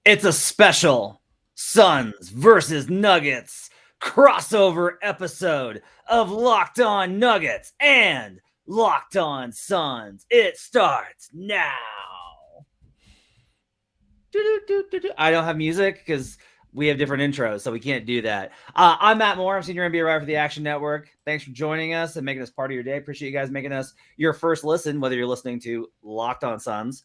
It's a special Suns versus Nuggets crossover episode of Locked On Nuggets and Locked On Suns. It starts now. I don't have music because we have different intros, so we can't do that. I'm Matt Moore. I'm Senior NBA writer for the Action Network. Thanks for joining us and making us part of your day. Appreciate you guys making us your first listen, whether you're listening to Locked On Suns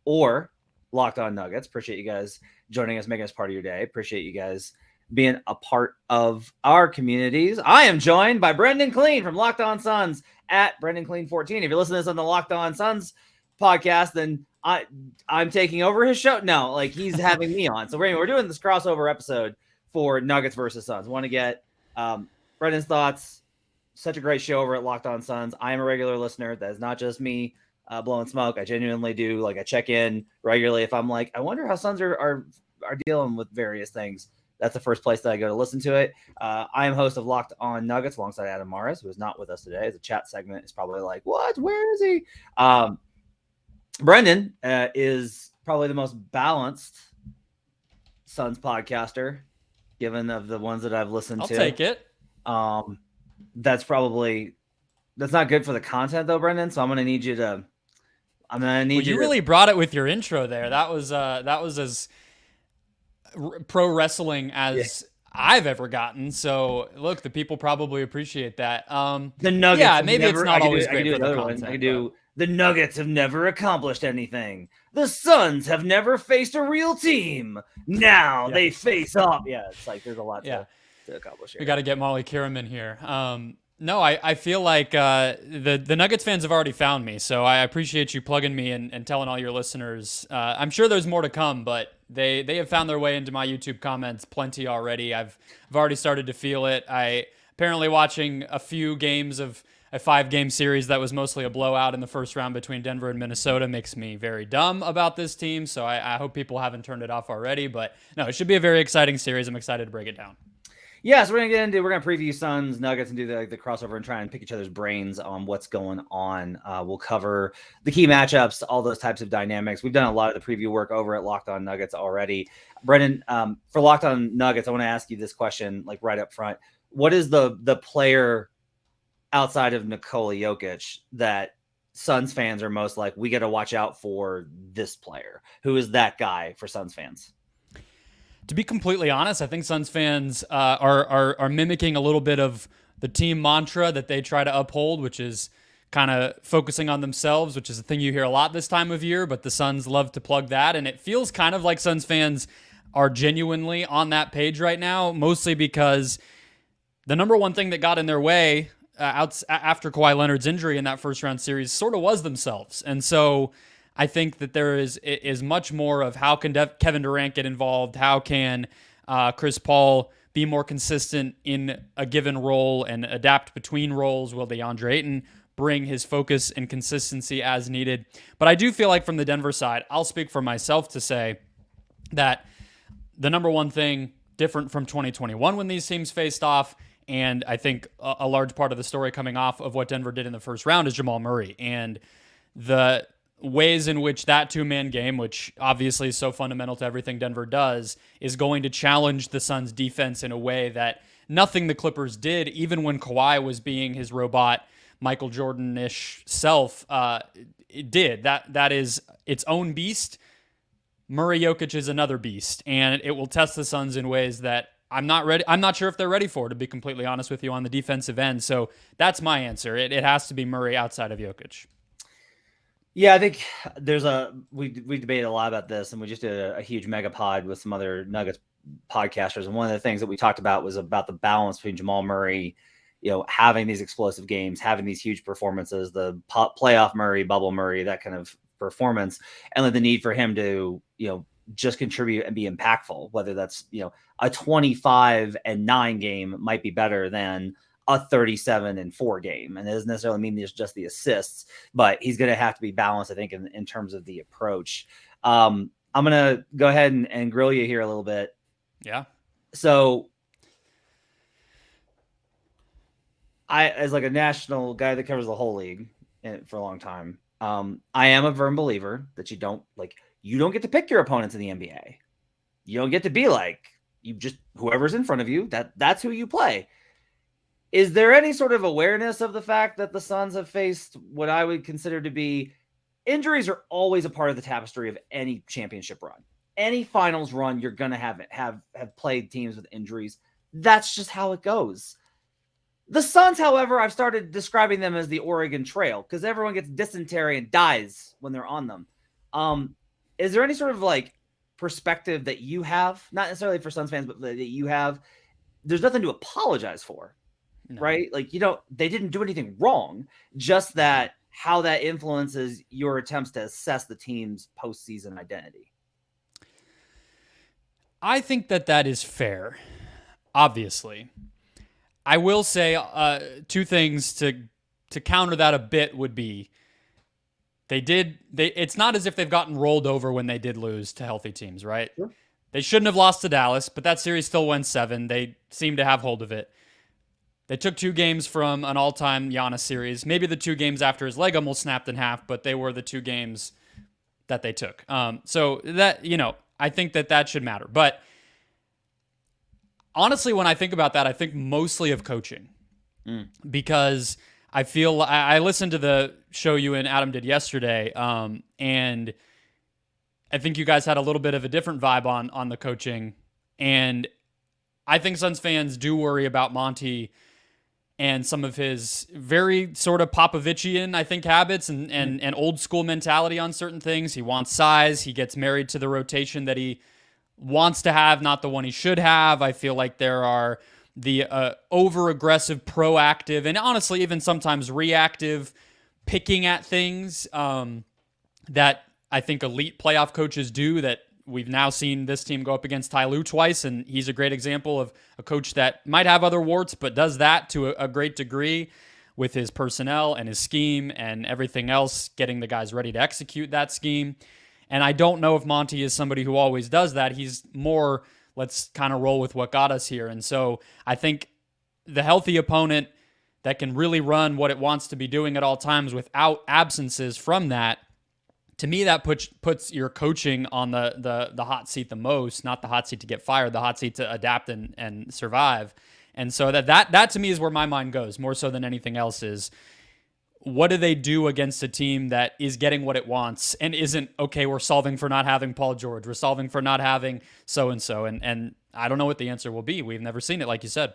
or Locked On Nuggets. Appreciate you guys joining us, making us part of your day. Appreciate you guys being a part of our communities. I am joined by Brendon Kleen from Locked On Suns at Brendon Kleen 14. If you're listening to this on the Locked On Suns podcast, then I'm taking over his show. No, like he's having me on. So we're doing this crossover episode for Nuggets versus Suns. Want to get Brendon's thoughts. Such a great show over at Locked On Suns. I am a regular listener. That is not just me blowing smoke. I genuinely do. Like I check in regularly. If I'm like, I wonder how Suns are dealing with various things. That's the first place that I go to listen to it. I am host of Locked On Nuggets alongside Adam Morris, who is not with us today. As a chat segment, is probably like, what? Where is he? Brendon is probably the most balanced Suns podcaster, given of the ones that I've listened to. I'll take it. That's not good for the content though, Brendon. So I'm gonna need you to. You really brought it with your intro there. That was as pro wrestling as I've ever gotten. So look, the people probably appreciate that. The Nuggets. Yeah, maybe it's not always great for the content. I could do. The Nuggets have never accomplished anything. The Suns have never faced a real team. Now they face off. Yeah, it's like there's a lot to accomplish here. We got to get Molly Kiram in here. No, I feel like the Nuggets fans have already found me, so I appreciate you plugging me and telling all your listeners. I'm sure there's more to come, but they have found their way into my YouTube comments plenty already. I've already started to feel it. I apparently watching a few games of a 5-game series that was mostly a blowout in the first round between Denver and Minnesota makes me very dumb about this team, so I hope people haven't turned it off already. But no, it should be a very exciting series. I'm excited to break it down. Yeah, so we're going to preview Suns, Nuggets, and do the crossover and try and pick each other's brains on what's going on. We'll cover the key matchups, all those types of dynamics. We've done a lot of the preview work over at Locked On Nuggets already. Brendon, for Locked On Nuggets, I want to ask you this question, like right up front. What is the player outside of Nikola Jokic that Suns fans are most like, we got to watch out for this player? Who is that guy for Suns fans? To be completely honest, I think Suns fans are mimicking a little bit of the team mantra that they try to uphold, which is kind of focusing on themselves, which is a thing you hear a lot this time of year, but the Suns love to plug that. And it feels kind of like Suns fans are genuinely on that page right now, mostly because the number one thing that got in their way after Kawhi Leonard's injury in that first round series sort of was themselves. And so I think that there is much more of how can Kevin Durant get involved? How can Chris Paul be more consistent in a given role and adapt between roles? Will Deandre Ayton bring his focus and consistency as needed? But I do feel like from the Denver side, I'll speak for myself to say that the number one thing different from 2021 when these teams faced off, and I think a large part of the story coming off of what Denver did in the first round is Jamal Murray and the ways in which that two-man game, which obviously is so fundamental to everything Denver does, is going to challenge the Suns' defense in a way that nothing the Clippers did, even when Kawhi was being his robot, Michael Jordan-ish self, it did. That is its own beast. Murray Jokic is another beast, and it will test the Suns in ways that I'm not ready. I'm not sure if they're ready for, to be completely honest with you, on the defensive end. So that's my answer. It has to be Murray outside of Jokic. Yeah, I think we debated a lot about this, and we just did a huge mega pod with some other Nuggets podcasters. And one of the things that we talked about was about the balance between Jamal Murray, having these explosive games, having these huge performances, the playoff Murray, bubble Murray, that kind of performance, and then the need for him to, just contribute and be impactful, whether that's, a 25-9 game might be better than a 37-4 game. And it doesn't necessarily mean there's just the assists, but he's going to have to be balanced, I think, in terms of the approach. I'm going to go ahead and grill you here a little bit. Yeah. So as like a national guy that covers the whole league for a long time, I am a firm believer that you don't get to pick your opponents in the NBA. You don't get to be like, you just, whoever's in front of you, that's who you play. Is there any sort of awareness of the fact that the Suns have faced what I would consider to be injuries are always a part of the tapestry of any championship run. Any finals run, you're going to have played teams with injuries. That's just how it goes. The Suns, however, I've started describing them as the Oregon Trail because everyone gets dysentery and dies when they're on them. Is there any sort of like perspective that you have, not necessarily for Suns fans, but that you have? There's nothing to apologize for, right? Like, they didn't do anything wrong, just that how that influences your attempts to assess the team's postseason identity. I think that is fair, obviously. I will say two things to counter that a bit would be it's not as if they've gotten rolled over when they did lose to healthy teams, right? Sure. They shouldn't have lost to Dallas, but that series still went 7. They seem to have hold of it. They took 2 games from an all-time Giannis series. Maybe the 2 games after his leg almost snapped in half, but they were the 2 games that they took. So that, I think that should matter. But honestly, when I think about that, I think mostly of coaching because I feel I listened to the show you and Adam did yesterday, and I think you guys had a little bit of a different vibe on the coaching. And I think Suns fans do worry about Monty and some of his very sort of Popovichian, I think, habits and old school mentality on certain things. He wants size. He gets married to the rotation that he wants to have, not the one he should have. I feel like there are the over-aggressive, proactive, and honestly, even sometimes reactive picking at things that I think elite playoff coaches do that we've now seen this team go up against Ty Lue twice, and he's a great example of a coach that might have other warts, but does that to a great degree with his personnel and his scheme and everything else, getting the guys ready to execute that scheme. And I don't know if Monty is somebody who always does that. He's more, let's kind of roll with what got us here. And so I think the healthy opponent that can really run what it wants to be doing at all times without absences from that, to me, that puts your coaching on the hot seat the most, not the hot seat to get fired, the hot seat to adapt and survive. And so that to me is where my mind goes, more so than anything else, is what do they do against a team that is getting what it wants and isn't, okay, we're solving for not having Paul George, we're solving for not having so-and-so. And I don't know what the answer will be. We've never seen it, like you said.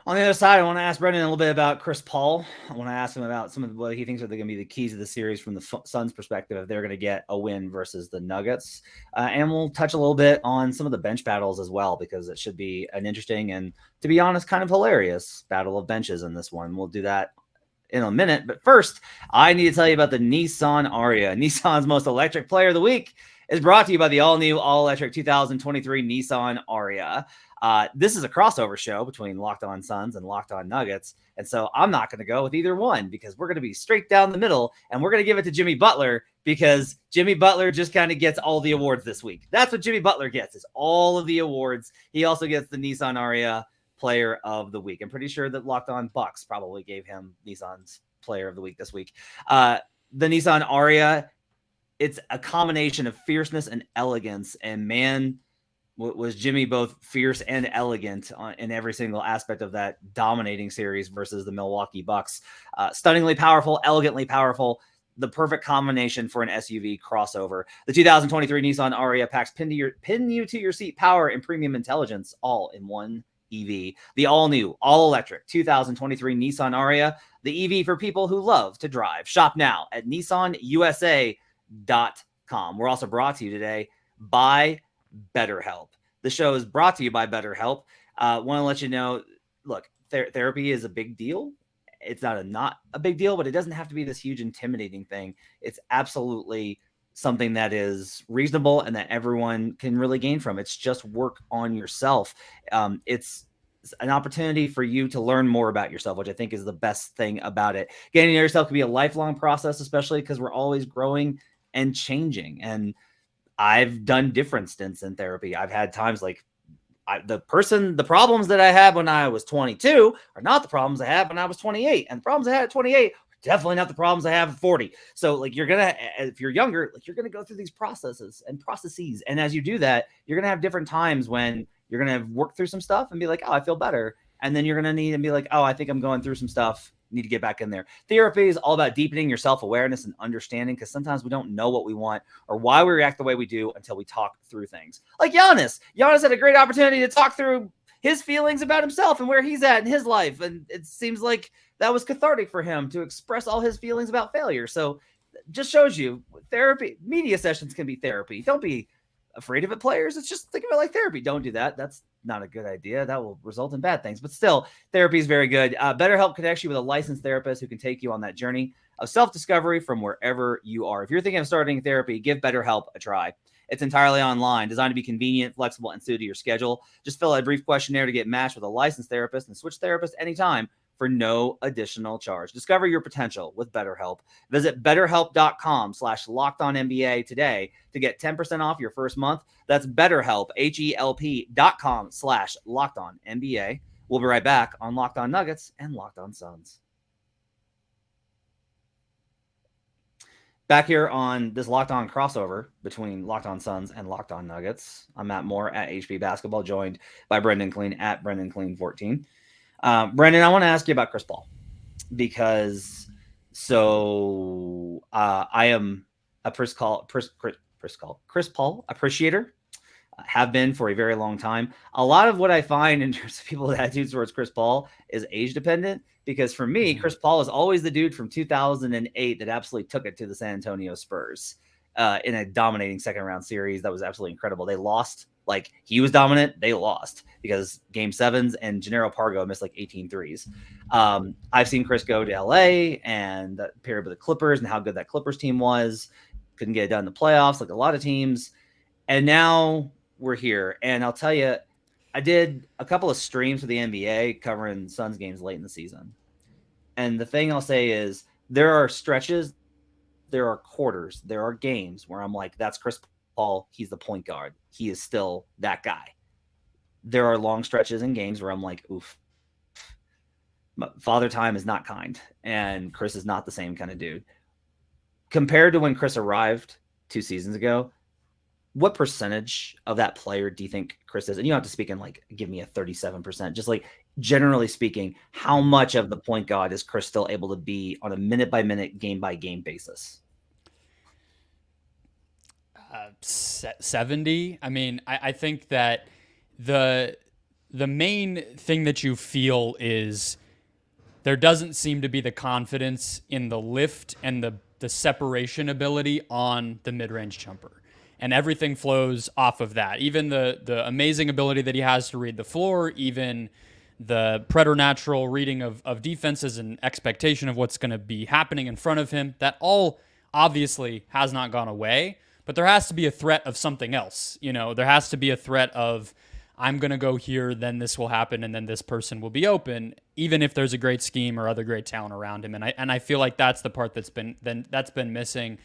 On the other side, I want to ask Brendon a little bit about Chris Paul. I want to ask him about some of what he thinks are going to be the keys of the series from the Suns' perspective if they're going to get a win versus the Nuggets. And we'll touch a little bit on some of the bench battles as well, because it should be an interesting and, to be honest, kind of hilarious battle of benches in this one. We'll do that in a minute. But first, I need to tell you about the Nissan Ariya. Nissan's most electric player of the week is brought to you by the all-new, all-electric 2023 Nissan Ariya. This is a crossover show between Locked On Suns and Locked On Nuggets. And so I'm not going to go with either one because we're going to be straight down the middle, and we're going to give it to Jimmy Butler because Jimmy Butler just kind of gets all the awards this week. That's what Jimmy Butler gets, is all of the awards. He also gets the Nissan Ariya Player of the Week. I'm pretty sure that Locked On Bucks probably gave him Nissan's Player of the Week this week. The Nissan Ariya, it's a combination of fierceness and elegance, and man, was Jimmy both fierce and elegant in every single aspect of that dominating series versus the Milwaukee Bucks. Stunningly powerful, elegantly powerful, the perfect combination for an SUV crossover. The 2023 Nissan Ariya packs pin you to your seat power and premium intelligence all in one EV. The all-new, all-electric 2023 Nissan Ariya, the EV for people who love to drive. Shop now at nissanusa.com. We're also brought to you today by BetterHelp. The show is brought to you by BetterHelp. Want to let you know, look, therapy is a big deal. It's not a big deal, but it doesn't have to be this huge intimidating thing. It's absolutely something that is reasonable and that everyone can really gain from. It's just work on yourself. It's an opportunity for you to learn more about yourself, which I think is the best thing about it. Getting to know yourself can be a lifelong process, especially because we're always growing and changing. And I've done different stints in therapy. I've had times like the problems that I had when I was 22 are not the problems I had when I was 28. And the problems I had at 28 are definitely not the problems I have at 40. So like if you're younger, like you're gonna go through these processes. And as you do that, you're gonna have different times when you're gonna work through some stuff and be like, oh, I feel better. And then you're gonna need to be like, oh, I think I'm going through some stuff. Need to get back in there. Therapy is all about deepening your self-awareness and understanding, because sometimes we don't know what we want or why we react the way we do until we talk through things. Like Giannis. Giannis had a great opportunity to talk through his feelings about himself and where he's at in his life. And it seems like that was cathartic for him to express all his feelings about failure. So just shows you therapy, media sessions can be therapy. Don't be afraid of it, players. It's just think of it like therapy. Don't do that. That's not a good idea. That will result in bad things. But still, therapy is very good. BetterHelp connects you with a licensed therapist who can take you on that journey of self-discovery from wherever you are. If you're thinking of starting therapy, give BetterHelp a try. It's entirely online, designed to be convenient, flexible, and suited to your schedule. Just fill out a brief questionnaire to get matched with a licensed therapist and switch therapists anytime for no additional charge. Discover your potential with BetterHelp. Visit BetterHelp.com/LockedOnNBA today to get 10% off your first month. That's BetterHelp, HELP.com/LockedOnNBA. We'll be right back on Locked On Nuggets and Locked On Suns. Back here on this Locked On crossover between Locked On Suns and Locked On Nuggets. I'm Matt Moore at HB Basketball, joined by Brendon Kleen at Brendon Kleen 14. Brendon, I want to ask you about Chris Paul, because I am a Chris Paul appreciator. Have been for a very long time. A lot of what I find in terms of people's attitudes towards Chris Paul is age dependent, because for me, Chris Paul is always the dude from 2008 that absolutely took it to the San Antonio Spurs in a dominating second round series. That was absolutely incredible. They lost. Like, he was dominant. They lost because game sevens and Gennaro Pargo missed like 18 threes. I've seen Chris go to LA and that period with the Clippers and how good that Clippers team was. Couldn't get it done in the playoffs like a lot of teams. And now we're here. And I'll tell you, I did a couple of streams for the NBA covering Suns games late in the season. And the thing I'll say is there are stretches, there are quarters, there are games where I'm like, that's Chris Paul. He's the point guard. He is still that guy. There are long stretches in games where I'm like, oof, Father Time is not kind. And Chris is not the same kind of dude. Compared to when Chris arrived 2 seasons ago, what percentage of that player do you think Chris is? And you don't have to speak in like, give me a 37%, just like generally speaking, how much of the point guard is Chris still able to be on a minute by minute, game by game basis? 70. I mean, I think that the main thing that you feel is there doesn't seem to be the confidence in the lift and the separation ability on the mid-range jumper. And everything flows off of that. Even the amazing ability that he has to read the floor, even the preternatural reading of defenses and expectation of what's going to be happening in front of him, that all obviously has not gone away. But there has to be a threat of something else. You know, there has to be a threat of, I'm going to go here, then this will happen, and then this person will be open, even if there's a great scheme or other great talent around him. And I feel like that's the part that's been missing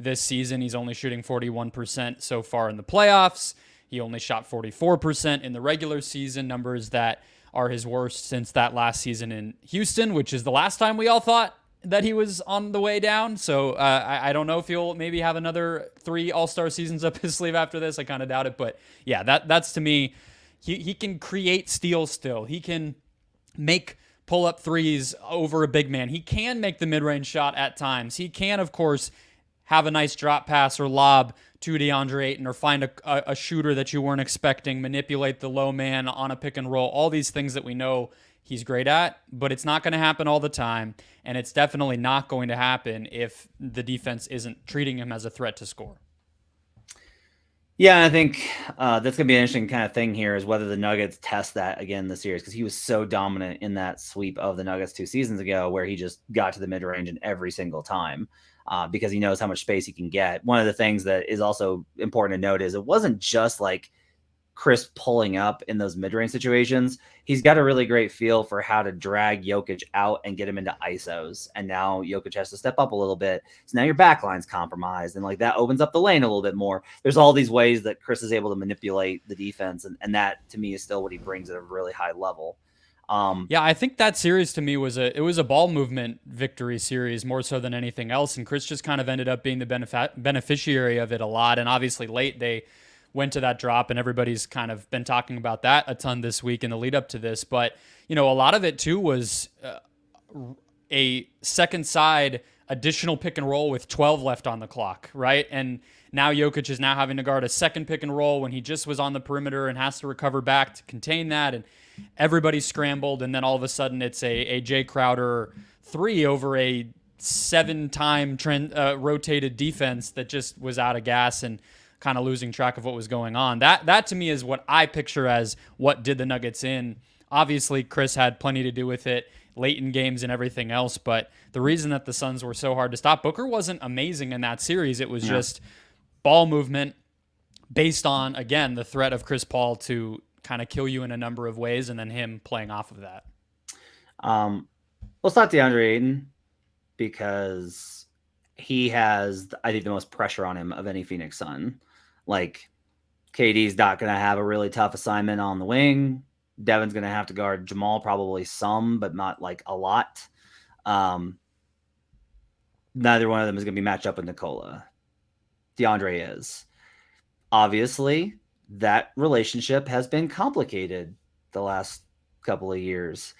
this season. He's only shooting 41% so far in the playoffs. He only shot 44% in the regular season, numbers that are his worst since that last season in Houston, which is the last time we all thought that he was on the way down. So I don't know if he'll maybe have another 3 All-Star seasons up his sleeve after this. I kind of doubt it. But yeah, that's to me, he can create steals still. He can make pull-up threes over a big man. He can make the mid-range shot at times. He can, of course, have a nice drop pass or lob to Deandre Ayton, or find a shooter that you weren't expecting, manipulate the low man on a pick and roll, all these things that we know he's great at, but it's not going to happen all the time, and it's definitely not going to happen if the defense isn't treating him as a threat to score. Yeah, I think that's going to be an interesting kind of thing here, is whether the Nuggets test that again this series, because he was so dominant in that sweep of the Nuggets 2 seasons ago where he just got to the mid-range in every single time. Because he knows how much space he can get. One of the things that is also important to note is it wasn't just like Chris pulling up in those mid-range situations. He's got a really great feel for how to drag Jokic out and get him into ISOs. And now Jokic has to step up a little bit. So now your backline's compromised, and like that opens up the lane a little bit more. There's all these ways that Chris is able to manipulate the defense. And that to me is still what he brings at a really high level. Yeah, I think that series to me was a ball movement victory series more so than anything else, and Chris just kind of ended up being the beneficiary of it a lot. And obviously, late they went to that drop, and everybody's kind of been talking about that a ton this week in the lead up to this. But a lot of it too was a second side additional pick and roll with 12 left on the clock, right? And now Jokic is now having to guard a second pick and roll when he just was on the perimeter and has to recover back to contain that. And everybody scrambled, and then all of a sudden it's a Jay Crowder 3 over a 7-time rotated defense that just was out of gas and kind of losing track of what was going on. That to me is what I picture as what did the Nuggets in. Obviously, Chris had plenty to do with it late in games and everything else, but the reason that the Suns were so hard to stop, Booker wasn't amazing in that series. It was just ball movement based on, again, the threat of Chris Paul to kind of kill you in a number of ways, and then him playing off of that. Let's talk Deandre Ayton, because he has, I think, the most pressure on him of any Phoenix Sun. Like, KD's not going to have a really tough assignment on the wing. Devin's going to have to guard Jamal probably some, but not like a lot. Neither one of them is going to be matched up with Nikola. DeAndre is. Obviously, that relationship has been complicated the last couple of years.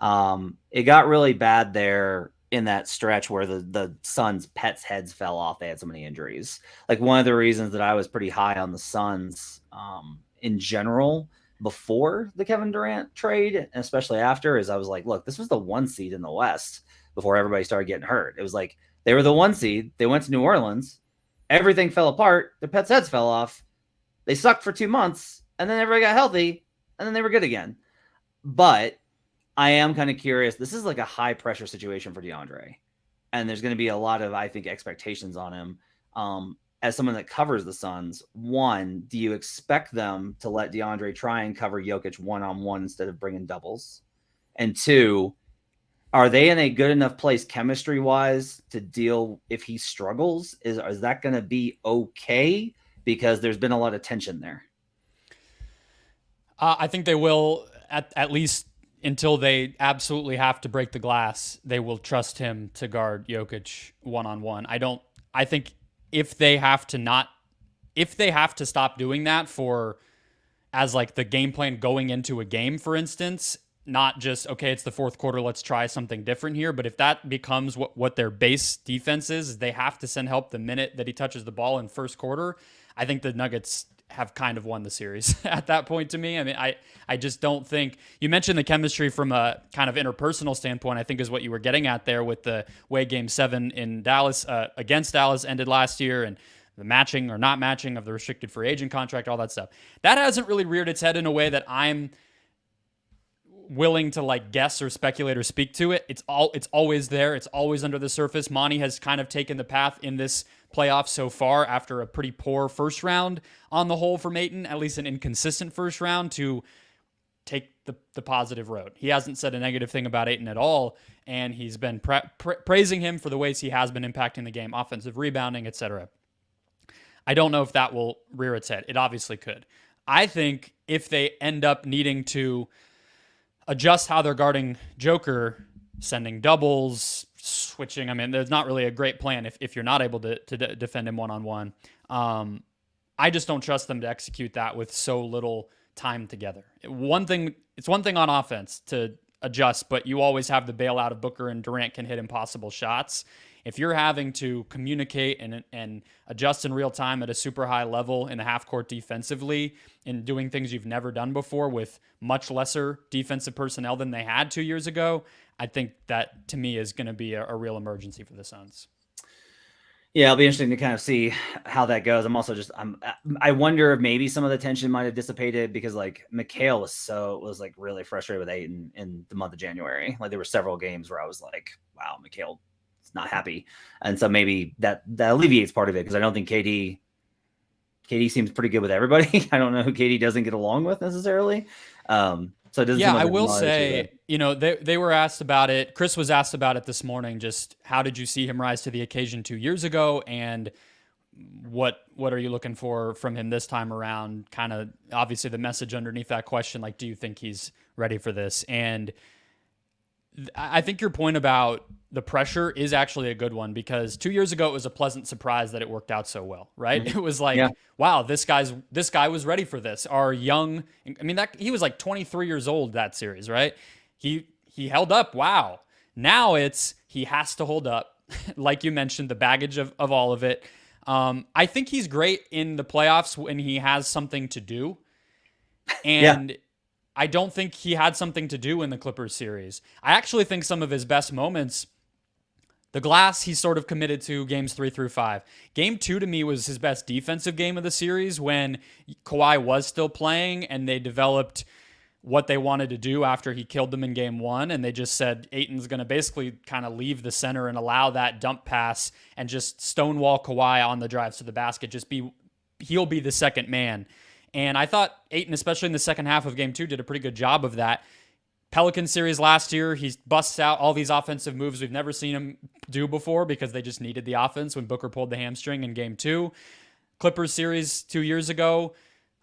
It got really bad there in that stretch where the Suns' pets' heads fell off. They had so many injuries. Like, one of the reasons that I was pretty high on the Suns in general before the Kevin Durant trade, and especially after, is I was like, look, this was the 1 seed in the West before everybody started getting hurt. It was like they were the 1 seed. They went to New Orleans. Everything fell apart. Their pets' heads fell off. They sucked for 2 months, and then everybody got healthy, and then they were good again. But I am kind of curious. This is like a high-pressure situation for DeAndre, and there's going to be a lot of, I think, expectations on him. As someone that covers the Suns, one, do you expect them to let DeAndre try and cover Jokic one-on-one instead of bringing doubles? And two, are they in a good enough place chemistry-wise to deal if he struggles? Is that going to be okay? Because there's been a lot of tension there. I think they will, at least until they absolutely have to break the glass, they will trust him to guard Jokic one-on-one. I think if they have to stop doing that as like the game plan going into a game, for instance, not just, okay, it's the fourth quarter, let's try something different here. But if that becomes what their base defense is, they have to send help the minute that he touches the ball in first quarter. I think the Nuggets have kind of won the series at that point to me. I mean, I just don't think, you mentioned the chemistry from a kind of interpersonal standpoint, I think is what you were getting at there with the way Game 7 in Dallas against Dallas ended last year, and the matching or not matching of the restricted free agent contract, all that stuff. That hasn't really reared its head in a way that I'm willing to like guess or speculate or speak to it. It's always there. It's always under the surface. Monty has kind of taken the path in this playoff so far after a pretty poor first round on the whole from Ayton, at least an inconsistent first round, to take the positive road. He hasn't said a negative thing about Ayton at all, and he's been praising him for the ways he has been impacting the game, offensive rebounding, etc. I don't know if that will rear its head. It obviously could. I think if they end up needing to adjust how they're guarding Joker, sending doubles, switching. I mean, there's not really a great plan if you're not able to defend him one-on-one. I just don't trust them to execute that with so little time together. It's one thing on offense to adjust, but you always have the bailout of Booker, and Durant can hit impossible shots. If you're having to communicate and adjust in real time at a super high level in the half court defensively and doing things you've never done before with much lesser defensive personnel than they had 2 years ago, I think that to me is going to be a real emergency for the Suns. Yeah, it'll be interesting to kind of see how that goes. I wonder if maybe some of the tension might have dissipated because like Mikal was like really frustrated with Ayton in the month of January. Like there were several games where I was like, wow, Mikal is not happy. And so maybe that alleviates part of it because I don't think KD seems pretty good with everybody. I don't know who KD doesn't get along with necessarily. So it doesn't seem like I will say, they were asked about it. Chris was asked about it this morning. Just how did you see him rise to the occasion 2 years ago? And what are you looking for from him this time around? Kind of obviously the message underneath that question, like, do you think he's ready for this? And I think your point about the pressure is actually a good one, because 2 years ago it was a pleasant surprise that it worked out so well, right? Mm-hmm. It was like, Yeah. wow, this guy was ready for this. Our young, I mean, that he was like 23 years old that series, right? He held up. Wow. Now it's he has to hold up, like you mentioned, the baggage of all of it. I think he's great in the playoffs when he has something to do, and I don't think he had something to do in the Clippers series. I actually think some of his best moments, the glass, he's sort of committed to games 3 through 5. Game 2 to me was his best defensive game of the series, when Kawhi was still playing and they developed what they wanted to do after he killed them in game 1. And they just said Ayton's going to basically kind of leave the center and allow that dump pass and just stonewall Kawhi on the drives to the basket. He'll be the second man. And I thought Ayton, especially in the second half of game 2, did a pretty good job of that. Pelican series last year, he busts out all these offensive moves we've never seen him do before, because they just needed the offense when Booker pulled the hamstring in game 2. Clippers series 2 years ago,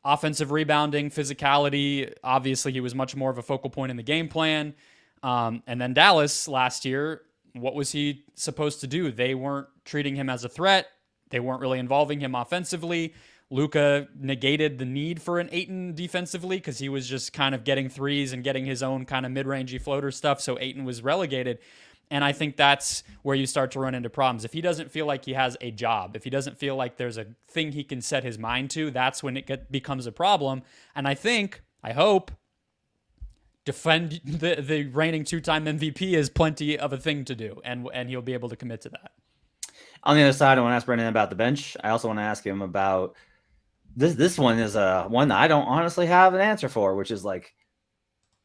offensive rebounding, physicality. Obviously, he was much more of a focal point in the game plan. And then Dallas last year, what was he supposed to do? They weren't treating him as a threat. They weren't really involving him offensively. Luka negated the need for an Ayton defensively, because he was just kind of getting threes and getting his own kind of mid-rangey floater stuff. So Ayton was relegated. And I think that's where you start to run into problems. If he doesn't feel like he has a job, if he doesn't feel like there's a thing he can set his mind to, that's when it becomes a problem. And I hope, defend the reigning 2-time MVP is plenty of a thing to do, and he'll be able to commit to that. On the other side, I want to ask Brendon about the bench. I also want to ask him about this one is one that I don't honestly have an answer for, which is like,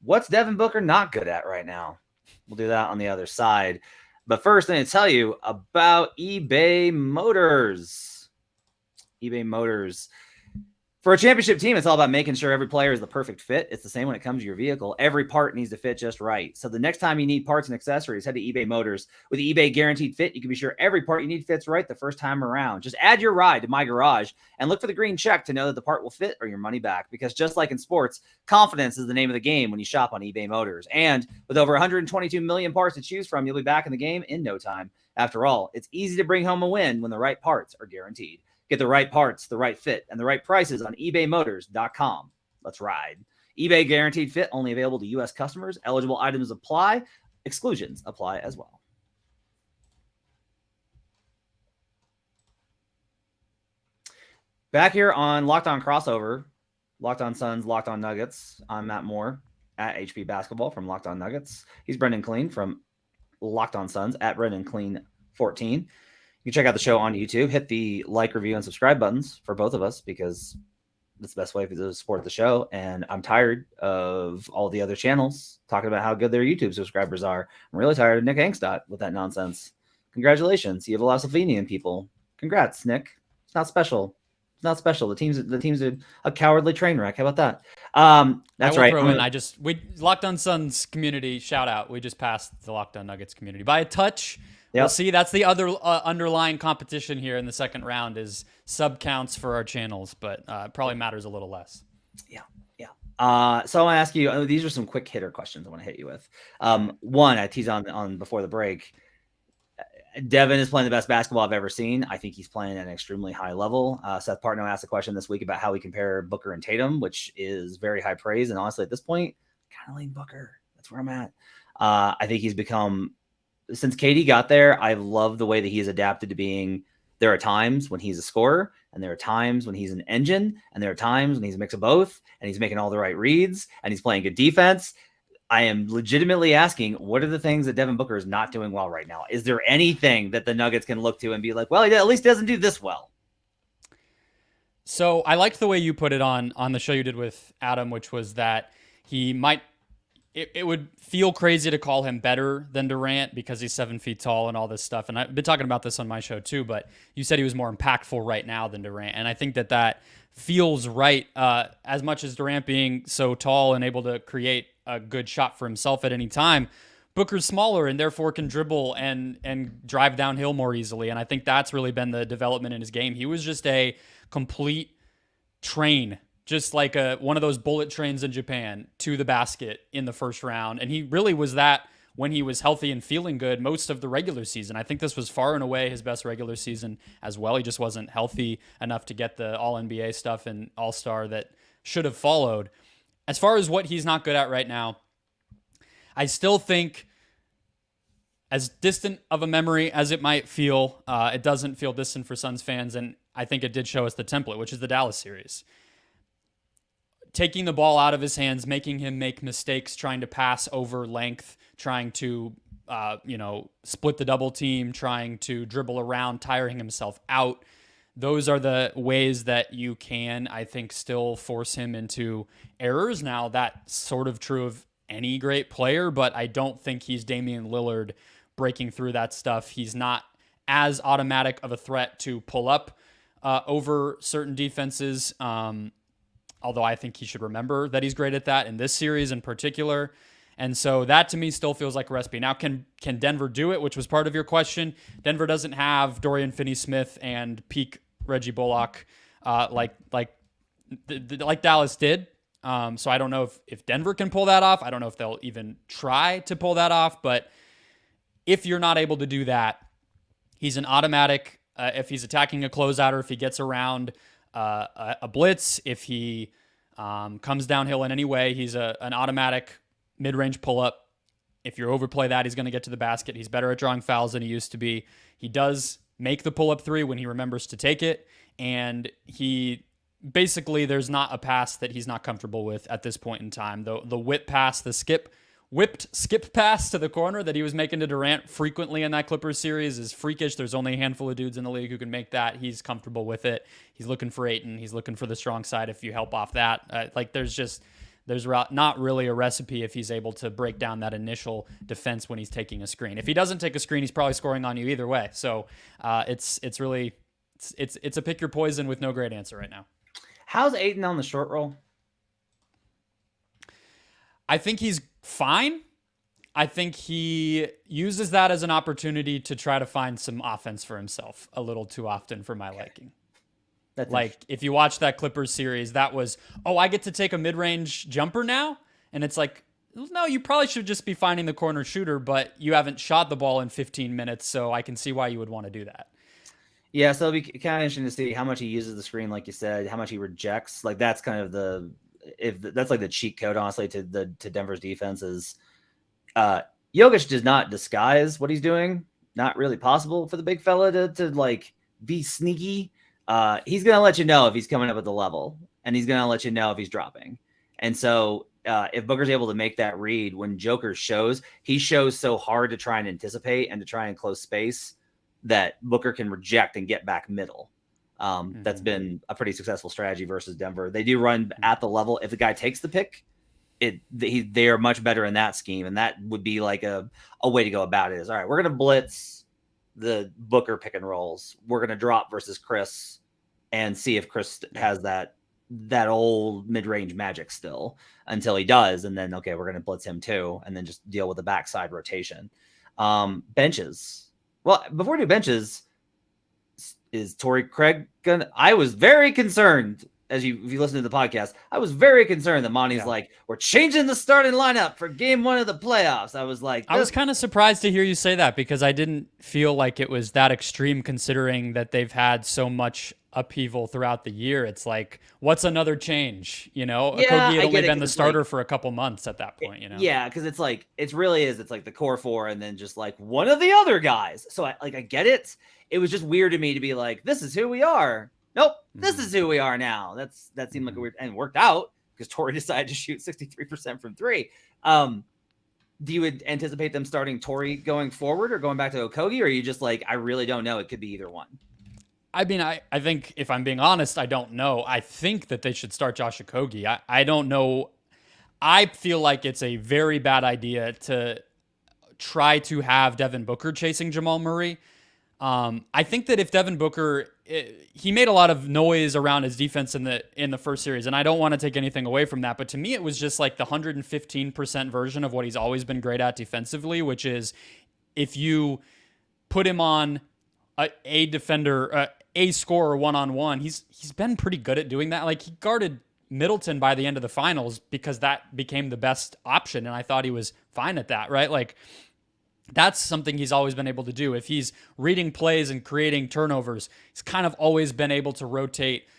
what's Devin Booker not good at right now? We'll do that on the other side. But first, I need to tell you about eBay Motors. eBay Motors. For a championship team, it's all about making sure every player is the perfect fit. It's the same when it comes to your vehicle. Every part needs to fit just right. So the next time you need parts and accessories, head to eBay Motors. With the eBay Guaranteed Fit, you can be sure every part you need fits right the first time around. Just add your ride to My Garage and look for the green check to know that the part will fit or your money back. Because just like in sports, confidence is the name of the game when you shop on eBay Motors. And with over 122 million parts to choose from, you'll be back in the game in no time. After all, it's easy to bring home a win when the right parts are guaranteed. Get the right parts, the right fit, and the right prices on ebaymotors.com. Let's ride. eBay Guaranteed Fit, only available to U.S. customers. Eligible items apply. Exclusions apply as well. Back here on Locked On Crossover, Locked On Suns, Locked On Nuggets. I'm Matt Moore at HP Basketball from Locked On Nuggets. He's Brendon Kleen from Locked On Suns at Brendon Kleen 14. You can check out the show on YouTube. Hit the like, review, and subscribe buttons for both of us, because that's the best way to support the show. And I'm tired of all the other channels talking about how good their YouTube subscribers are. I'm really tired of Nick Angstadt with that nonsense. Congratulations. You have a lot of Slovenian people. Congrats, Nick. It's not special. It's not special. The team's a cowardly train wreck. How about that? That's right. We Locked On Suns community shout out. We just passed the Locked On Nuggets community by a touch. Yep. We'll see. That's the other underlying competition here in the second round is sub counts for our channels, but probably matters a little less. Yeah. So I want to ask you, these are some quick hitter questions I want to hit you with. One, I teased on before the break. Devin is playing the best basketball I've ever seen. I think he's playing at an extremely high level. Seth Partnow asked a question this week about how we compare Booker and Tatum, which is very high praise. And honestly, at this point, kind of lean Booker. That's where I'm at. I think he's become, since KD got there, I've loved the way that he's adapted to being, there are times when he's a scorer, and there are times when he's an engine, and there are times when he's a mix of both, and he's making all the right reads, and he's playing good defense. I am legitimately asking, what are the things that Devin Booker is not doing well right now? Is there anything that the Nuggets can look to and be like, well, he at least doesn't do this well? So I liked the way you put it on the show you did with Adam, which was that he might, it would feel crazy to call him better than Durant because he's 7 feet tall and all this stuff. And I've been talking about this on my show too, but you said he was more impactful right now than Durant. And I think that feels right, as much as Durant being so tall and able to create a good shot for himself at any time. Booker's smaller and therefore can dribble and drive downhill more easily. And I think that's really been the development in his game. He was just a complete train, just like one of those bullet trains in Japan to the basket in the first round. And he really was that when he was healthy and feeling good most of the regular season. I think this was far and away his best regular season as well. He just wasn't healthy enough to get the All-NBA stuff and All-Star that should have followed. As far as what he's not good at right now, I still think, as distant of a memory as it might feel, it doesn't feel distant for Suns fans, and I think it did show us the template, which is the Dallas series. Taking the ball out of his hands, making him make mistakes, trying to pass over length, trying to split the double team, trying to dribble around, tiring himself out. Those are the ways that you can, I think, still force him into errors. Now, that's sort of true of any great player, but I don't think he's Damian Lillard breaking through that stuff. He's not as automatic of a threat to pull up over certain defenses, although I think he should remember that he's great at that in this series in particular. And so that to me still feels like a recipe. Now, can Denver do it, which was part of your question? Denver doesn't have Dorian Finney-Smith and peak Reggie Bullock like Dallas did. So I don't know if Denver can pull that off. I don't know if they'll even try to pull that off. But if you're not able to do that, he's an automatic. If he's attacking a closeout or if he gets around a blitz, if he comes downhill in any way, he's an automatic mid-range pull-up. If you overplay that, he's going to get to the basket. He's better at drawing fouls than he used to be. He does make the pull-up three when he remembers to take it, and he basically, there's not a pass that he's not comfortable with at this point in time. The whip pass, the whipped skip pass to the corner that he was making to Durant frequently in that Clippers series is freakish. There's only a handful of dudes in the league who can make that. He's comfortable with it. He's looking for Ayton. He's looking for the strong side if you help off that. There's not really a recipe if he's able to break down that initial defense when he's taking a screen. If he doesn't take a screen, he's probably scoring on you either way. So it's a pick your poison with no great answer right now. How's Ayton on the short roll? I think he's fine. I think he uses that as an opportunity to try to find some offense for himself a little too often for my liking. That's like, if you watch that Clippers series, that was, I get to take a mid-range jumper now? And it's like, no, you probably should just be finding the corner shooter, but you haven't shot the ball in 15 minutes, so I can see why you would want to do that. Yeah, so it'll be kind of interesting to see how much he uses the screen, like you said, how much he rejects. Like, that's kind of that's like the cheat code, honestly, to Denver's defense is Jokic does not disguise what he's doing. Not really possible for the big fella to like be sneaky. He's going to let you know if he's coming up at the level, and he's going to let you know if he's dropping. And so if Booker's able to make that read when Joker shows, he shows so hard to try and anticipate and to try and close space that Booker can reject and get back middle. That's been a pretty successful strategy versus Denver. They do run at the level. If the guy takes the pick, they are much better in that scheme. And that would be like a way to go about it is, all right, we're going to blitz the Booker pick and rolls. We're going to drop versus Chris and see if Chris has that old mid-range magic still until he does. And then, okay, we're going to blitz him too. And then just deal with the backside rotation. Benches. Well, before we do benches, is Torrey Craig gonna? I was very concerned if you listen to the podcast. I was very concerned that Monty's like, we're changing the starting lineup for game 1 of the playoffs. I was like, I was kind of surprised to hear you say that because I didn't feel like it was that extreme considering that they've had so much upheaval throughout the year. It's like, what's another change? Okogie had only been the starter for a couple months at that point. Yeah, because it's like it's like the core 4 and then just like one of the other guys. So I get it. It was just weird to me to be like, this is who we are. Nope, this is who we are now. That seemed like a weird and worked out because Torrey decided to shoot 63% from 3. Do you anticipate them starting Torrey going forward or going back to Okogie, or are you just like, I really don't know? It could be either one. I mean, I think if I'm being honest, I don't know. I think that they should start Josh Okogie. I don't know. I feel like it's a very bad idea to try to have Devin Booker chasing Jamal Murray. I think that if Devin Booker, he made a lot of noise around his defense in the first series, and I don't want to take anything away from that, but to me it was just like the 115% version of what he's always been great at defensively, which is if you put him on a defender, a scorer one-on-one, he's been pretty good at doing that. Like, he guarded Middleton by the end of the finals because that became the best option, and I thought he was fine at that, right? Like, that's something he's always been able to do. If he's reading plays and creating turnovers, he's kind of always been able to rotate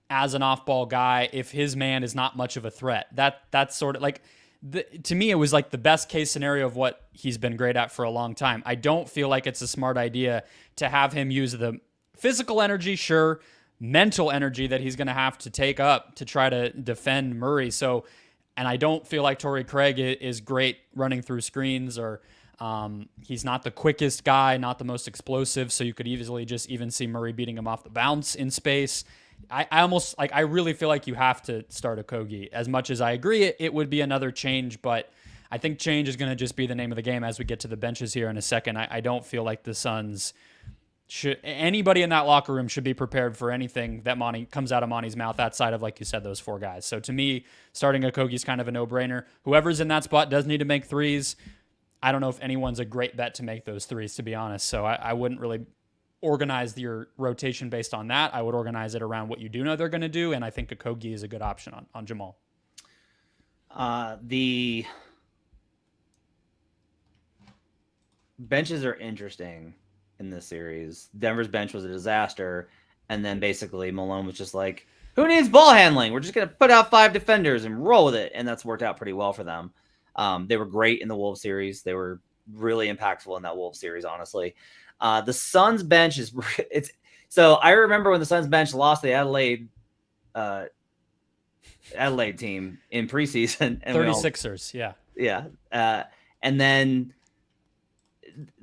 as an off-ball guy if his man is not much of a threat. That's sort of like, to me, it was like the best case scenario of what he's been great at for a long time. I don't feel like it's a smart idea to have him use the physical energy, sure, mental energy that he's going to have to take up to try to defend Murray. So, and I don't feel like Torrey Craig is great running through screens, or he's not the quickest guy, not the most explosive, so you could easily just even see Murray beating him off the bounce in space. I really feel like you have to start Okogie. As much as I agree it would be another change, but I think change is going to just be the name of the game as we get to the benches here in a second. I don't feel like the Suns anybody in that locker room should be prepared for anything that Monty comes out of Monty's mouth outside of, like you said, those four guys. So to me, starting Okogie is kind of a no-brainer. Whoever's in that spot does need to make threes. I don't know if anyone's a great bet to make those threes, to be honest. So I wouldn't really organize your rotation based on that. I would organize it around what you do know they're going to do, and I think Okogie is a good option on Jamal. The benches are interesting in this series. Denver's bench was a disaster, and then basically Malone was just like, who needs ball handling? We're just going to put out 5 defenders and roll with it, and that's worked out pretty well for them. They were great in the Wolves series. They were really impactful in that Wolves series, honestly. The Suns bench so I remember when the Suns bench lost the Adelaide team in preseason. And 36ers, yeah. Yeah. And then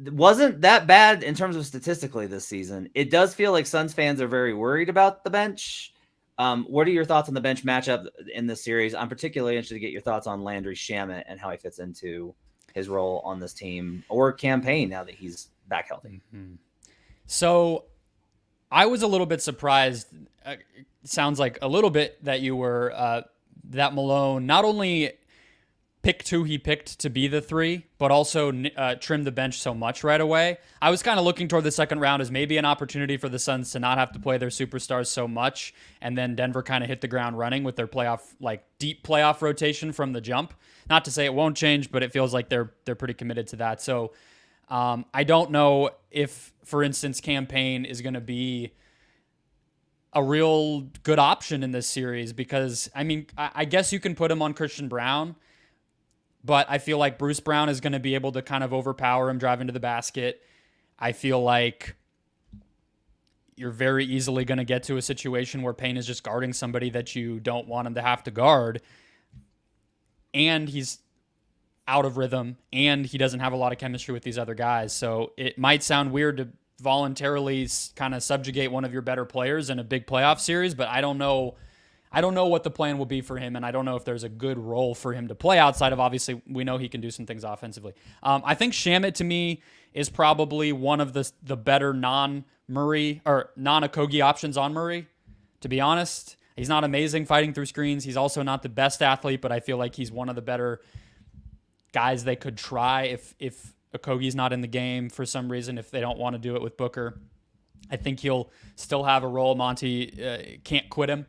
it wasn't that bad in terms of statistically this season. It does feel like Suns fans are very worried about the bench. What are your thoughts on the bench matchup in this series? I'm particularly interested to get your thoughts on Landry Shamet and how he fits into his role on this team or campaign now that he's back healthy. Mm-hmm. So I was a little bit surprised. Sounds like a little bit that you were that Malone not only picked who he picked to be the 3, but also trimmed the bench so much right away. I was kind of looking toward the second round as maybe an opportunity for the Suns to not have to play their superstars so much, and then Denver kind of hit the ground running with their deep playoff rotation from the jump. Not to say it won't change, but it feels like they're pretty committed to that. So I don't know if, for instance, Campaign is going to be a real good option in this series because, I mean, I guess you can put him on Christian Brown, but I feel like Bruce Brown is going to be able to kind of overpower him driving to the basket. I feel like you're very easily going to get to a situation where Payne is just guarding somebody that you don't want him to have to guard, and he's out of rhythm, and he doesn't have a lot of chemistry with these other guys. So it might sound weird to voluntarily kind of subjugate one of your better players in a big playoff series, but I don't know what the plan will be for him, and I don't know if there's a good role for him to play outside of, obviously, we know he can do some things offensively. I think Shamet, to me, is probably one of the better non-Murray or non-Okogie options on Murray, to be honest. He's not amazing fighting through screens. He's also not the best athlete, but I feel like he's one of the better guys they could try if Okogie's not in the game for some reason, if they don't want to do it with Booker. I think he'll still have a role. Monty can't quit him.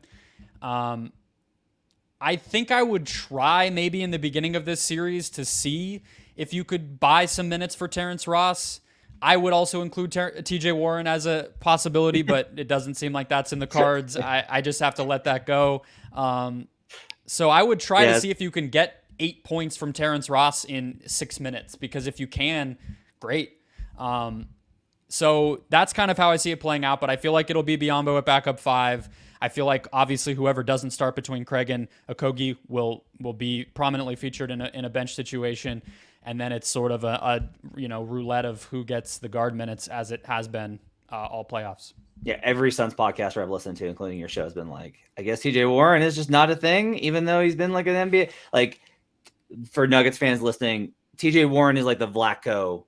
I think I would try maybe in the beginning of this series to see if you could buy some minutes for Terrence Ross. I would also include TJ Warren as a possibility, but it doesn't seem like that's in the cards. I just have to let that go. So I would try to see if you can get 8 points from Terrence Ross in 6 minutes, because if you can, great. So that's kind of how I see it playing out, but I feel like it'll be Biyombo at backup 5. I feel like obviously whoever doesn't start between Craig and Okogie will be prominently featured in a bench situation, and then it's sort of a roulette of who gets the guard minutes, as it has been all playoffs. Yeah, every Suns podcaster I've listened to, including your show, has been like, I guess TJ Warren is just not a thing, even though he's been like an NBA. Like, for Nuggets fans listening, TJ Warren is like the Vlatko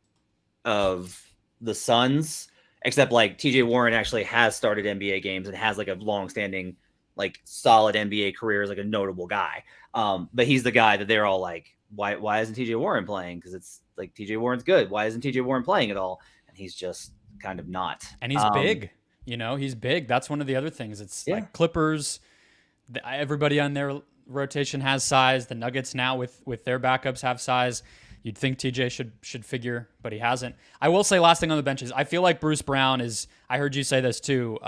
of the Suns. except like TJ Warren actually has started NBA games and has like a long-standing, like solid NBA career as like a notable guy. But he's the guy that they're all like, why isn't TJ Warren playing? Because it's like TJ Warren's good. Why isn't TJ Warren playing at all? And he's just kind of not. And he's big. He's big. That's one of the other things. It's like Clippers. Everybody on their rotation has size. The Nuggets now with their backups have size. You'd think TJ should figure, but he hasn't. I will say, last thing on the benches, I feel like Bruce Brown is, I heard you say this too,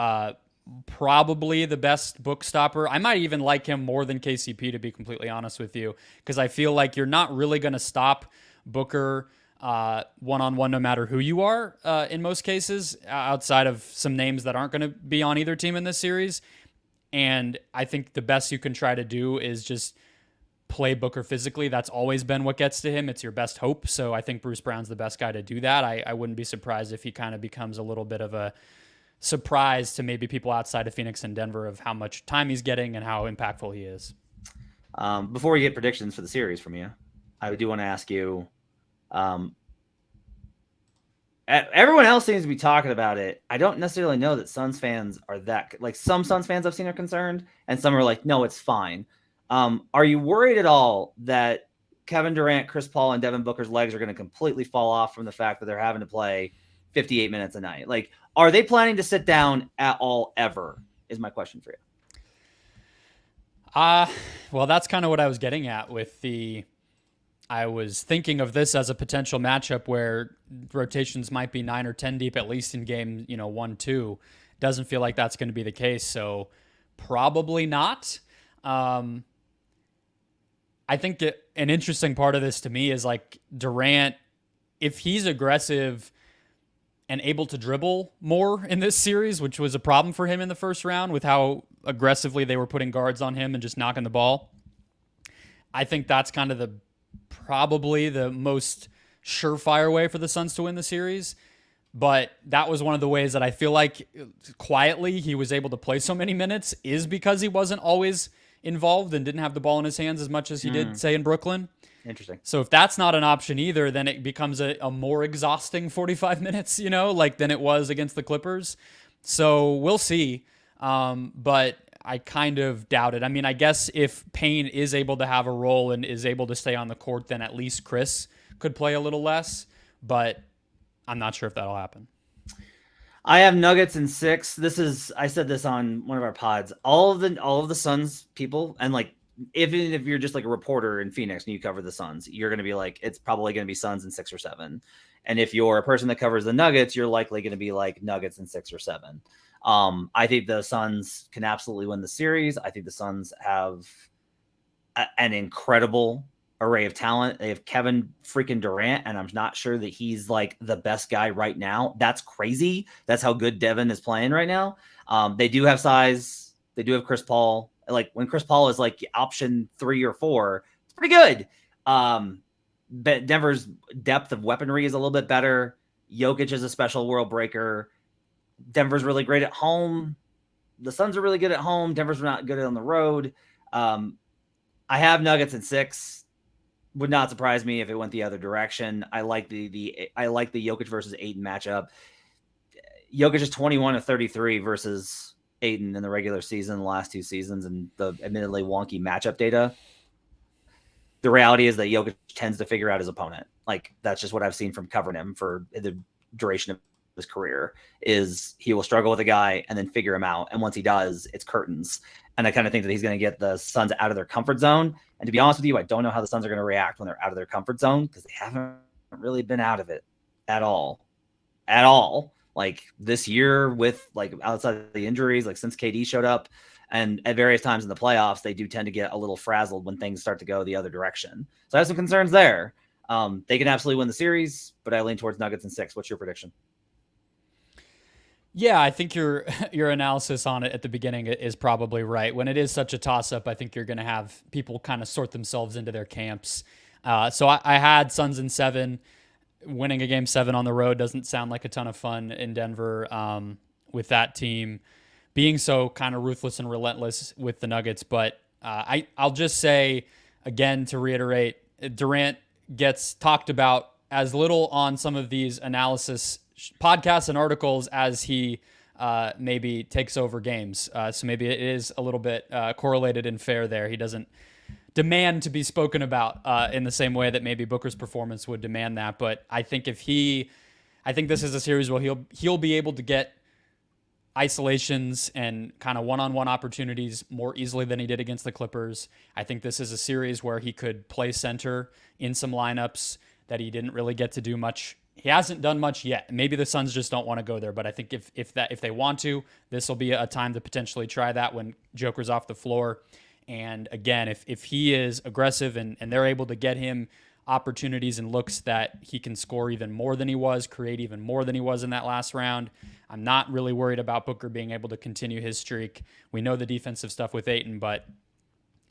probably the best book stopper. I might even like him more than KCP, to be completely honest with you, because I feel like you're not really going to stop Booker one-on-one no matter who you are in most cases, outside of some names that aren't going to be on either team in this series. And I think the best you can try to do is just play Booker physically. That's always been what gets to him. It's your best hope. So I think Bruce Brown's the best guy to do that. I wouldn't be surprised if he kind of becomes a little bit of a surprise to maybe people outside of Phoenix and Denver of how much time he's getting and how impactful he is. Before we get predictions for the series from you, I do want to ask you, everyone else seems to be talking about it. I don't necessarily know that Suns fans are that, like, some Suns fans I've seen are concerned and some are like, no, it's fine. Are you worried at all that Kevin Durant, Chris Paul, and Devin Booker's legs are going to completely fall off from the fact that they're having to play 58 minutes a night? Like, are they planning to sit down at all ever, is my question for you. Well, that's kind of what I was getting at with I was thinking of this as a potential matchup where rotations might be 9 or 10 deep, at least in game, 1, 2. Doesn't feel like that's going to be the case. So probably not. I think an interesting part of this to me is like Durant, if he's aggressive and able to dribble more in this series, which was a problem for him in the first round with how aggressively they were putting guards on him and just knocking the ball. I think that's kind of probably the most surefire way for the Suns to win the series. But that was one of the ways that I feel like quietly he was able to play so many minutes is because he wasn't always involved and didn't have the ball in his hands as much as he did, say, in Brooklyn. Interesting. So if that's not an option either, then it becomes a more exhausting 45 minutes, than it was against the Clippers. So we'll see. But I kind of doubt it. I mean, I guess if Payne is able to have a role and is able to stay on the court, then at least Chris could play a little less. But I'm not sure if that'll happen. I have Nuggets in 6. I said this on one of our pods. All of the Suns people, and like, even if you're just like a reporter in Phoenix and you cover the Suns, you're going to be like, it's probably going to be Suns in 6 or 7. And if you're a person that covers the Nuggets, you're likely going to be like Nuggets in 6 or 7. I think the Suns can absolutely win the series. I think the Suns have an incredible array of talent. They have Kevin freaking Durant, and I'm not sure that he's like the best guy right now. That's crazy. That's how good Devin is playing right now. They do have size. They do have Chris Paul. Like, when Chris Paul is like option 3 or 4, it's pretty good. But Denver's depth of weaponry is a little bit better. Jokic is a special world breaker. Denver's really great at home. The Suns are really good at home. Denver's not good on the road. I have Nuggets in 6. Would not surprise me if it went the other direction. I like the Jokic versus Ayton matchup. Jokic is 21 of 33 versus Ayton in the regular season, the last 2 seasons, and the admittedly wonky matchup data. The reality is that Jokic tends to figure out his opponent. Like, that's just what I've seen from covering him for the duration of his career, is he will struggle with a guy and then figure him out. And once he does, it's curtains. And I kind of think that he's going to get the Suns out of their comfort zone. And to be honest with you, I don't know how the Suns are going to react when they're out of their comfort zone, because they haven't really been out of it at all. Like this year, with like outside of the injuries, like since KD showed up, and at various times in the playoffs, they do tend to get a little frazzled when things start to go the other direction. So I have some concerns there. They can absolutely win the series, but I lean towards Nuggets in 6. What's your prediction? Yeah, I think your analysis on it at the beginning is probably right. When it is such a toss-up, I think you're going to have people kind of sort themselves into their camps. So I had Suns in 7. Winning a game 7 on the road doesn't sound like a ton of fun in Denver with that team being so kind of ruthless and relentless with the Nuggets. But I'll just say, again, to reiterate, Durant gets talked about as little on some of these analysis podcasts and articles as he maybe takes over games. So maybe it is a little bit correlated and fair there. He doesn't demand to be spoken about in the same way that maybe Booker's performance would demand that. But I think I think this is a series where he'll be able to get isolations and kind of one-on-one opportunities more easily than he did against the Clippers. I think this is a series where he could play center in some lineups that he didn't really get to do much. He hasn't done much yet. Maybe the Suns just don't want to go there, but I think if they want to, this will be a time to potentially try that when Joker's off the floor. And again, if he is aggressive and they're able to get him opportunities and looks that he can score even more than he was, create even more than he was in that last round, I'm not really worried about Booker being able to continue his streak. We know the defensive stuff with Ayton, but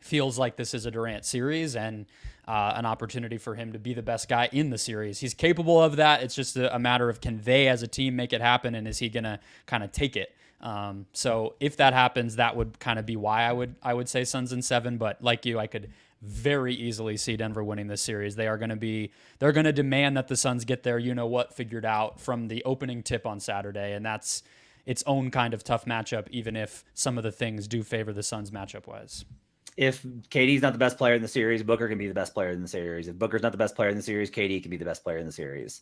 feels like this is a Durant series and an opportunity for him to be the best guy in the series. He's capable of that. It's just a matter of, can they as a team make it happen, and is he going to kind of take it? So if that happens, that would kind of be why I would say Suns in 7. But like you, I could very easily see Denver winning this series. They're going to demand that the Suns get their figured out from the opening tip on Saturday, and that's its own kind of tough matchup, even if some of the things do favor the Suns matchup wise. If KD's not the best player in the series, Booker can be the best player in the series. If Booker's not the best player in the series, KD can be the best player in the series.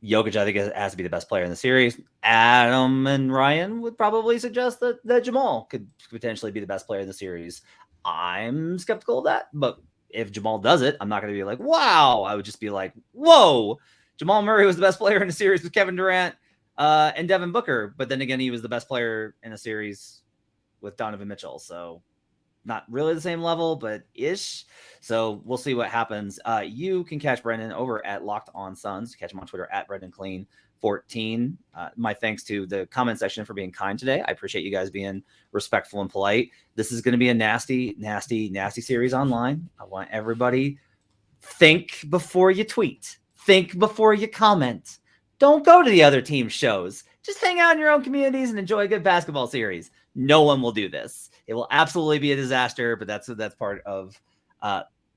Jokic, I think, has to be the best player in the series. Adam and Ryan would probably suggest that Jamal could potentially be the best player in the series. I'm skeptical of that, but if Jamal does it, I'm not going to be like, wow. I would just be like, whoa. Jamal Murray was the best player in the series with Kevin Durant and Devin Booker. But then again, he was the best player in a series with Donovan Mitchell. So not really the same level, but ish. So we'll see what happens. You can catch Brendon over at Locked On Suns. Catch him on Twitter at Brendon Kleen 14. My thanks to the comment section for being kind today. I appreciate you guys being respectful and polite. This is going to be a nasty, nasty, nasty series online. I want everybody, think before you tweet. Think before you comment. Don't go to the other team's shows. Just hang out in your own communities and enjoy a good basketball series. No one will do this. It will absolutely be a disaster, but that's part of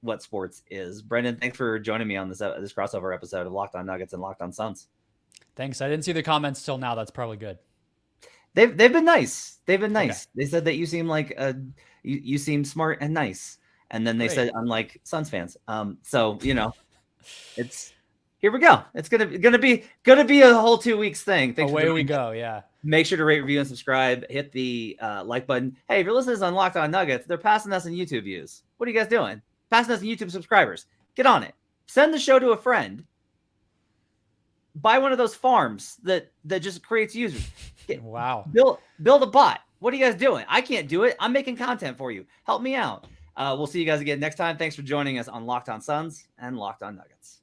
what sports is. Brendon, thanks for joining me on this crossover episode of Locked On Nuggets and Locked On Suns. Thanks. I didn't see the comments till now. That's probably good. They've been nice. They've been nice. Okay. They said that you seem like you seem smart and nice, and then they said unlike Suns fans. So it's here we go. It's gonna be a whole 2 weeks thing. Thanks Away we go. Yeah. Make sure to rate, review, and subscribe. Hit the like button. Hey, if you're listening to this on Locked On Nuggets, they're passing us in YouTube views. What are you guys doing? Passing us in YouTube subscribers. Get on it. Send the show to a friend. Buy one of those farms that just creates users. Wow. Build a bot. What are you guys doing? I can't do it. I'm making content for you. Help me out. We'll see you guys again next time. Thanks for joining us on Locked On Suns and Locked On Nuggets.